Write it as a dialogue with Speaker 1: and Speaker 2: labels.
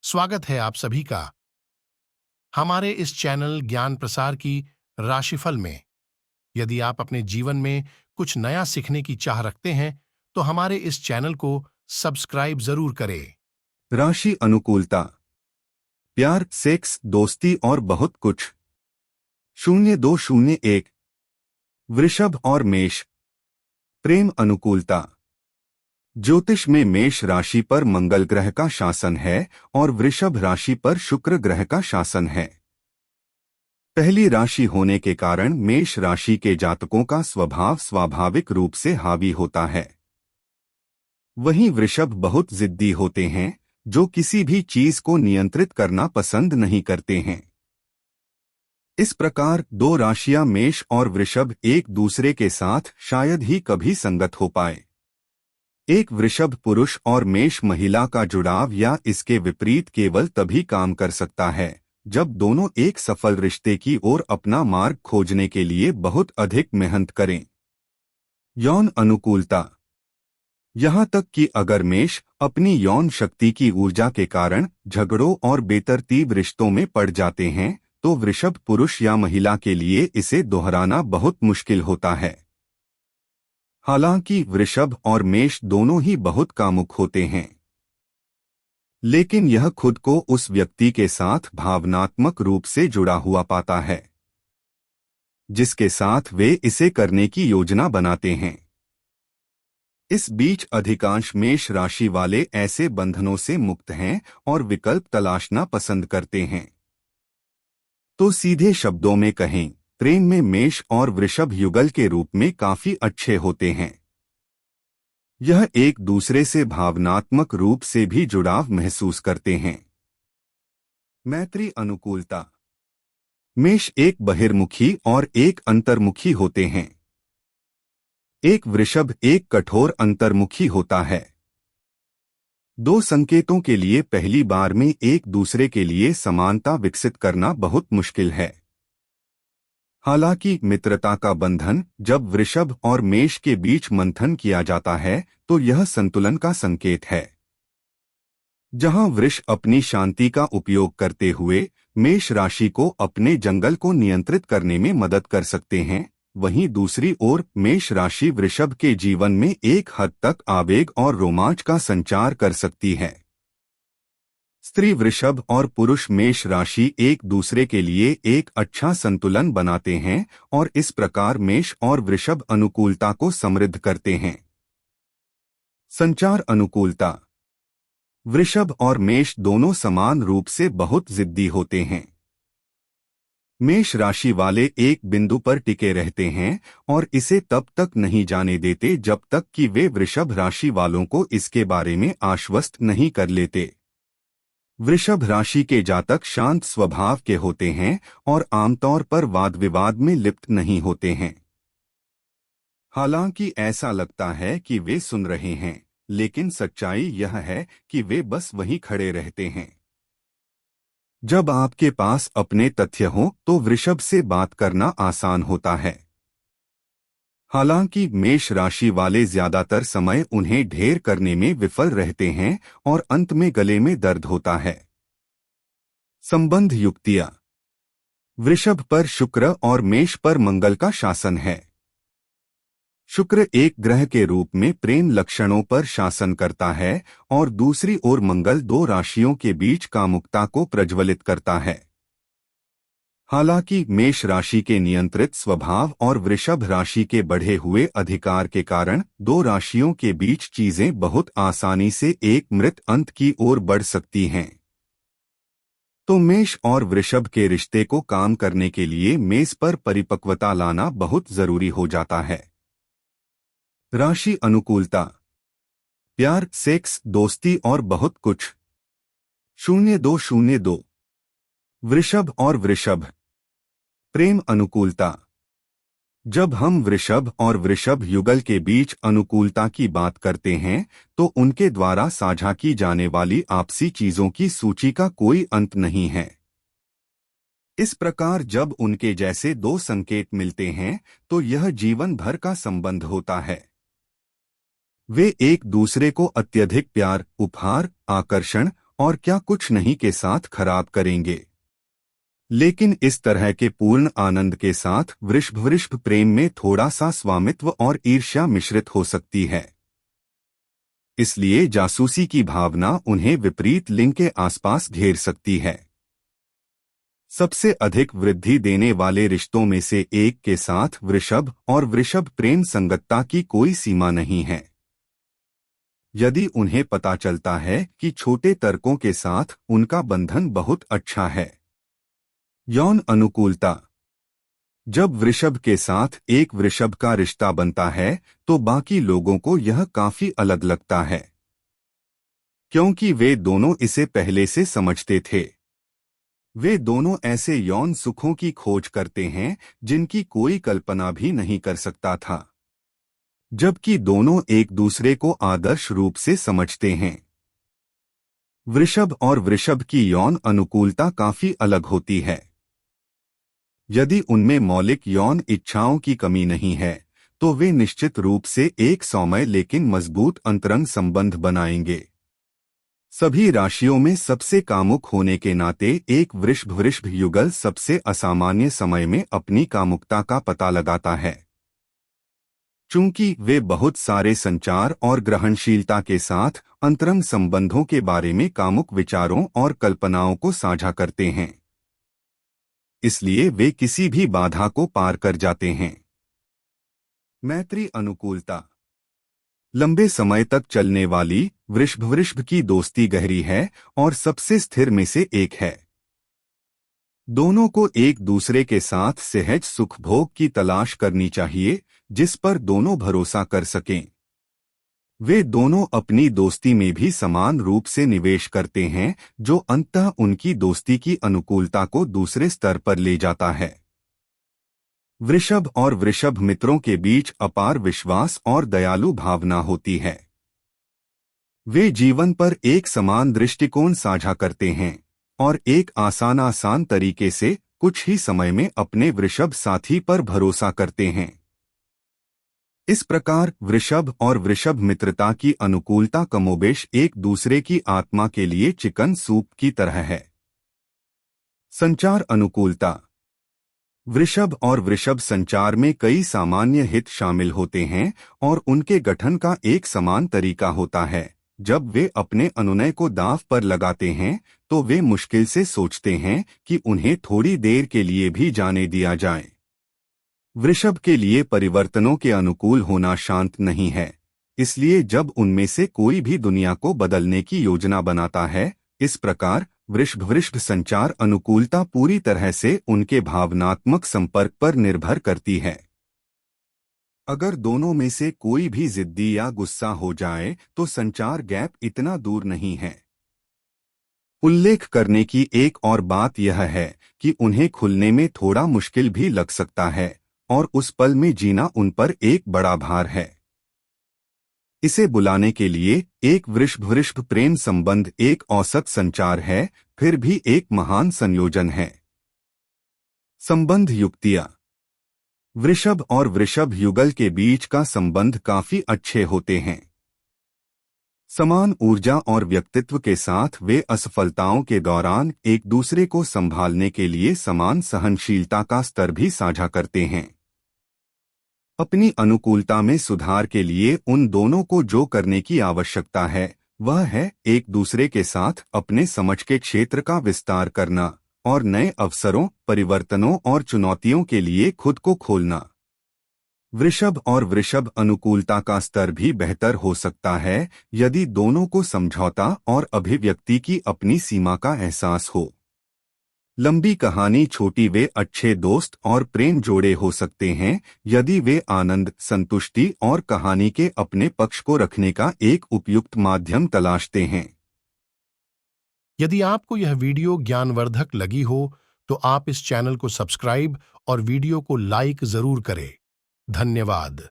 Speaker 1: स्वागत है आप सभी का हमारे इस चैनल ज्ञान प्रसार की राशिफल में। यदि आप अपने जीवन में कुछ नया सीखने की चाह रखते हैं तो हमारे इस चैनल को सब्सक्राइब जरूर करें।
Speaker 2: राशि अनुकूलता, प्यार, सेक्स, दोस्ती और बहुत कुछ। 0201 वृषभ और मेष। प्रेम अनुकूलता, ज्योतिष में मेष राशि पर मंगल ग्रह का शासन है और वृषभ राशि पर शुक्र ग्रह का शासन है। पहली राशि होने के कारण मेष राशि के जातकों का स्वभाव स्वाभाविक रूप से हावी होता है। वहीं वृषभ बहुत जिद्दी होते हैं, जो किसी भी चीज को नियंत्रित करना पसंद नहीं करते हैं। इस प्रकार दो राशियां मेष और वृषभ एक दूसरे के साथ शायद ही कभी संगत हो पाए। एक वृषभ पुरुष और मेष महिला का जुड़ाव या इसके विपरीत केवल तभी काम कर सकता है जब दोनों एक सफल रिश्ते की ओर अपना मार्ग खोजने के लिए बहुत अधिक मेहनत करें। यौन अनुकूलता, यहाँ तक कि अगर मेष अपनी यौन शक्ति की ऊर्जा के कारण झगड़ों और बेतरतीब रिश्तों में पड़ जाते हैं तो वृषभ पुरुष या महिला के लिए इसे दोहराना बहुत मुश्किल होता है। हालांकि वृषभ और मेष दोनों ही बहुत कामुक होते हैं, लेकिन यह खुद को उस व्यक्ति के साथ भावनात्मक रूप से जुड़ा हुआ पाता है जिसके साथ वे इसे करने की योजना बनाते हैं। इस बीच अधिकांश मेष राशि वाले ऐसे बंधनों से मुक्त हैं और विकल्प तलाशना पसंद करते हैं। तो सीधे शब्दों में कहें, प्रेम में मेष और वृषभ युगल के रूप में काफी अच्छे होते हैं। यह एक दूसरे से भावनात्मक रूप से भी जुड़ाव महसूस करते हैं। मैत्री अनुकूलता, मेष एक बहिर्मुखी और एक अंतर्मुखी होते हैं। एक वृषभ एक कठोर अंतर्मुखी होता है। दो संकेतों के लिए पहली बार में एक दूसरे के लिए समानता विकसित करना बहुत मुश्किल है। हालांकि मित्रता का बंधन जब वृषभ और मेष के बीच मंथन किया जाता है तो यह संतुलन का संकेत है। जहां वृष अपनी शांति का उपयोग करते हुए मेष राशि को अपने जंगल को नियंत्रित करने में मदद कर सकते हैं, वहीं दूसरी ओर मेष राशि वृषभ के जीवन में एक हद तक आवेग और रोमांच का संचार कर सकती है। स्त्री वृषभ और पुरुष मेष राशि एक दूसरे के लिए एक अच्छा संतुलन बनाते हैं और इस प्रकार मेष और वृषभ अनुकूलता को समृद्ध करते हैं। संचार अनुकूलता, वृषभ और मेष दोनों समान रूप से बहुत जिद्दी होते हैं। मेष राशि वाले एक बिंदु पर टिके रहते हैं और इसे तब तक नहीं जाने देते जब तक कि वे वृषभ राशि वालों को इसके बारे में आश्वस्त नहीं कर लेते। वृषभ राशि के जातक शांत स्वभाव के होते हैं और आमतौर पर वाद विवाद में लिप्त नहीं होते हैं। हालांकि ऐसा लगता है कि वे सुन रहे हैं, लेकिन सच्चाई यह है कि वे बस वहीं खड़े रहते हैं। जब आपके पास अपने तथ्य हों तो वृषभ से बात करना आसान होता है। हालांकि मेष राशि वाले ज्यादातर समय उन्हें ढेर करने में विफल रहते हैं और अंत में गले में दर्द होता है। संबंध युक्तियां, वृषभ पर शुक्र और मेष पर मंगल का शासन है। शुक्र एक ग्रह के रूप में प्रेम लक्षणों पर शासन करता है और दूसरी ओर मंगल दो राशियों के बीच कामुकता को प्रज्वलित करता है। हालांकि मेष राशि के नियंत्रित स्वभाव और वृषभ राशि के बढ़े हुए अधिकार के कारण दो राशियों के बीच चीजें बहुत आसानी से एक मृत अंत की ओर बढ़ सकती हैं। तो मेष और वृषभ के रिश्ते को काम करने के लिए मेष पर परिपक्वता लाना बहुत जरूरी हो जाता है। राशि अनुकूलता, प्यार, सेक्स, दोस्ती और बहुत कुछ। 0202 वृषभ और वृषभ। प्रेम अनुकूलता, जब हम वृषभ और वृषभ युगल के बीच अनुकूलता की बात करते हैं तो उनके द्वारा साझा की जाने वाली आपसी चीजों की सूची का कोई अंत नहीं है। इस प्रकार जब उनके जैसे दो संकेत मिलते हैं तो यह जीवन भर का संबंध होता है। वे एक दूसरे को अत्यधिक प्यार, उपहार, आकर्षण और क्या कुछ नहीं के साथ खराब करेंगे। लेकिन इस तरह के पूर्ण आनंद के साथ वृषभ प्रेम में थोड़ा सा स्वामित्व और ईर्ष्या मिश्रित हो सकती है। इसलिए जासूसी की भावना उन्हें विपरीत लिंग के आसपास घेर सकती है। सबसे अधिक वृद्धि देने वाले रिश्तों में से एक के साथ वृषभ और वृषभ प्रेम संगतता की कोई सीमा नहीं है। यदि उन्हें पता चलता है कि छोटे तर्कों के साथ उनका बंधन बहुत अच्छा है। यौन अनुकूलता। जब वृषभ के साथ एक वृषभ का रिश्ता बनता है तो बाकी लोगों को यह काफी अलग लगता है, क्योंकि वे दोनों इसे पहले से समझते थे। वे दोनों ऐसे यौन सुखों की खोज करते हैं जिनकी कोई कल्पना भी नहीं कर सकता था, जबकि दोनों एक दूसरे को आदर्श रूप से समझते हैं। वृषभ और वृषभ की यौन अनुकूलता काफी अलग होती है। यदि उनमें मौलिक यौन इच्छाओं की कमी नहीं है तो वे निश्चित रूप से एक सौम्य लेकिन मजबूत अंतरंग संबंध बनाएंगे। सभी राशियों में सबसे कामुक होने के नाते एक वृषभ युगल सबसे असामान्य समय में अपनी कामुकता का पता लगाता है। चूंकि वे बहुत सारे संचार और ग्रहणशीलता के साथ अंतरंग संबंधों के बारे में कामुक विचारों और कल्पनाओं को साझा करते हैं, इसलिए वे किसी भी बाधा को पार कर जाते हैं। मैत्री अनुकूलता। लंबे समय तक चलने वाली वृषभ की दोस्ती गहरी है और सबसे स्थिर में से एक है। दोनों को एक दूसरे के साथ सहज सुख भोग की तलाश करनी चाहिए जिस पर दोनों भरोसा कर सकें। वे दोनों अपनी दोस्ती में भी समान रूप से निवेश करते हैं, जो अंततः उनकी दोस्ती की अनुकूलता को दूसरे स्तर पर ले जाता है। वृषभ और वृषभ मित्रों के बीच अपार विश्वास और दयालु भावना होती है। वे जीवन पर एक समान दृष्टिकोण साझा करते हैं और एक आसान तरीके से कुछ ही समय में अपने वृषभ साथी पर भरोसा करते हैं। इस प्रकार वृषभ और वृषभ मित्रता की अनुकूलता कमोबेश एक दूसरे की आत्मा के लिए चिकन सूप की तरह है। संचार अनुकूलता। वृषभ और वृषभ संचार में कई सामान्य हित शामिल होते हैं और उनके गठन का एक समान तरीका होता है। जब वे अपने अनुनय को दांव पर लगाते हैं तो वे मुश्किल से सोचते हैं कि उन्हें थोड़ी देर के लिए भी जाने दिया जाए। वृषभ के लिए परिवर्तनों के अनुकूल होना शांत नहीं है, इसलिए जब उनमें से कोई भी दुनिया को बदलने की योजना बनाता है, इस प्रकार वृषभ संचार अनुकूलता पूरी तरह से उनके भावनात्मक संपर्क पर निर्भर करती है। अगर दोनों में से कोई भी जिद्दी या गुस्सा हो जाए तो संचार गैप इतना दूर नहीं है। उल्लेख करने की एक और बात यह है कि उन्हें खुलने में थोड़ा मुश्किल भी लग सकता है और उस पल में जीना उन पर एक बड़ा भार है। इसे बुलाने के लिए एक वृषभ प्रेम संबंध एक औसत संचार है, फिर भी एक महान संयोजन है। संबंध युक्तियां। वृषभ और वृषभ युगल के बीच का संबंध काफी अच्छे होते हैं। समान ऊर्जा और व्यक्तित्व के साथ वे असफलताओं के दौरान एक दूसरे को संभालने के लिए समान सहनशीलता का स्तर भी साझा करते हैं। अपनी अनुकूलता में सुधार के लिए उन दोनों को जो करने की आवश्यकता है वह है एक दूसरे के साथ अपने समझ के क्षेत्र का विस्तार करना और नए अवसरों, परिवर्तनों और चुनौतियों के लिए खुद को खोलना। वृषभ और वृषभ अनुकूलता का स्तर भी बेहतर हो सकता है यदि दोनों को समझौता और अभिव्यक्ति की अपनी सीमा का एहसास हो। लंबी कहानी छोटी। वे अच्छे दोस्त और प्रेम जोड़े हो सकते हैं यदि वे आनंद, संतुष्टि और कहानी के अपने पक्ष को रखने का एक उपयुक्त माध्यम तलाशते हैं।
Speaker 1: यदि आपको यह वीडियो ज्ञानवर्धक लगी हो तो आप इस चैनल को सब्सक्राइब और वीडियो को लाइक जरूर करें। धन्यवाद।